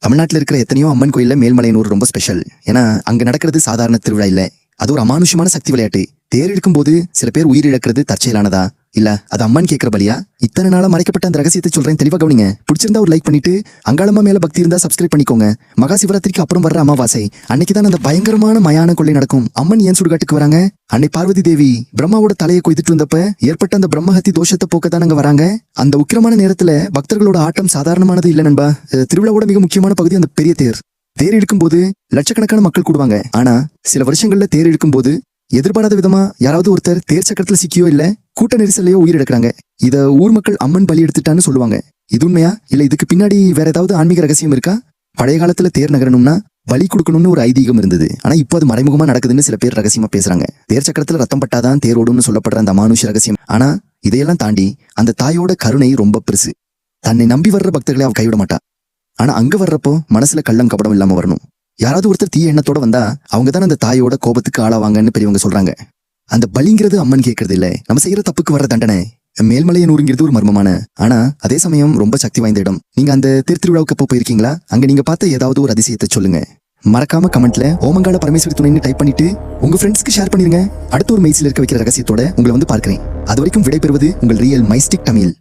தமிழ்நாட்டில் இருக்கிற எத்தனையோ அம்மன் கோயில்ல மேல்மலையனூர் ரொம்ப ஸ்பெஷல். ஏன்னா அங்க நடக்கிறது சாதாரண திருவிழா இல்ல, அது ஒரு அமானுஷமான சக்தி விளையாட்டு. தேர் இழுக்கும் போது சில பேர் உயிரிழக்கிறது தற்செயலானதா இல்ல அது அம்மன் கேட்கிற பலியா? இத்தனை நாளா மறைக்கப்பட்ட அந்த ரகசியத்தை சொல்றேன், தெளிவா கவனிங்க. பிடிச்சிருந்தா ஒரு லைக் பண்ணிட்டு, அங்காளம்மா மேல பக்தி இருந்தா சப்ஸ்கிரைப் பண்ணிக்கோங்க. மகா சிவராத்திரிக்கு அப்புறம் வர்ற அமாவாசை அன்னைக்குதான் அந்த பயங்கரமான மயான கொள்ளை நடக்கும். அம்மன் ஏன் சுடுகாட்டுக்கு வராங்க? அன்னை பார்வதி தேவி பிரம்மாவோட தலையை கொய்துட்டு வந்தப்ப ஏற்பட்ட அந்த பிரம்மஹத்தி தோஷத்தை போக்கத்தான் அங்க வராங்க. அந்த உக்கிரமான நேரத்துல பக்தர்களோட ஆட்டம் சாதாரணமானது இல்ல நண்பா. திருவிழாவோட மிக முக்கியமான பகுதி அந்த பெரிய தேர். தேர் இழுக்கும் போது லட்சக்கணக்கான மக்கள் கூடுவாங்க. ஆனா சில வருஷங்கள்ல தேர் இழுக்கும் போது எதிர்பாராத விதமா யாராவது ஒருத்தர் தேர் சக்கரத்துல சிக்கியோ இல்ல கூட்ட நெரிசல்லையோ உயிரிழக்கிறாங்க. இத ஊர் மக்கள் அம்மன் பலி எடுத்துட்டான்னு சொல்லுவாங்க. இது உண்மையா இல்ல இதுக்கு பின்னாடி வேற ஏதாவது ஆன்மீக ரகசியம் இருக்கா? பழைய காலத்துல தேர் நகரணும்னா பலி கொடுக்கணும்னு ஒரு ஐதீகம் இருந்தது. ஆனா இப்போ அது மறைமுகமா நடக்குதுன்னு சில பேர் ரகசியமா பேசுறாங்க. தேர் சக்கரத்துல ரத்தம் பட்டாதான் தேர் ஓடும்னு சொல்லப்படுற அந்த அமானுஷ ரகசியம். ஆனா இதையெல்லாம் தாண்டி அந்த தாயோட கருணை ரொம்ப பெருசு. தன்னை நம்பி வர்ற பக்தர்களை அவ கைவிட மாட்டா. ஆனா அங்க வர்றப்போ மனசுல கள்ளம் கபடம் இல்லாம வரணும். யாராவது ஒருத்தர் தீய எண்ணத்தோட வந்தா அவங்க தான் அந்த தாயோட கோபத்துக்கு ஆளாவாங்கன்னு பெரியவங்க சொல்றாங்க. அந்த பலிங்கிறது அம்மன் கேட்கறது இல்ல, நம்ம செய்யற தப்புக்கு வர தண்டனை. மேல்மலையனூருங்கிறது ஒரு மர்மமான ஆனா அதே சமயம் ரொம்ப சக்தி வாய்ந்த இடம். நீங்க அந்த தேர் திருவிழாவுக்கு எப்போ போயிருக்கீங்களா? அங்க நீங்க பார்த்த ஏதாவது ஒரு அதிசயத்தை சொல்லுங்க. மறக்காம கமெண்ட்ல ஓமங்கால பரமேஸ்வரி துணைன்னு டைப் பண்ணிட்டு உங்க ஃப்ரெண்ட்ஸ்க்கு ஷேர் பண்ணிருங்க. அடுத்த ஒரு மெய்சில் இருக்க வைக்கிற ரகசியத்தோட உங்களை வந்து பார்க்கிறேன். அது வரைக்கும் விடைபெறுவது உங்கள் ரியல் மைஸ்டிக் தமிழ்.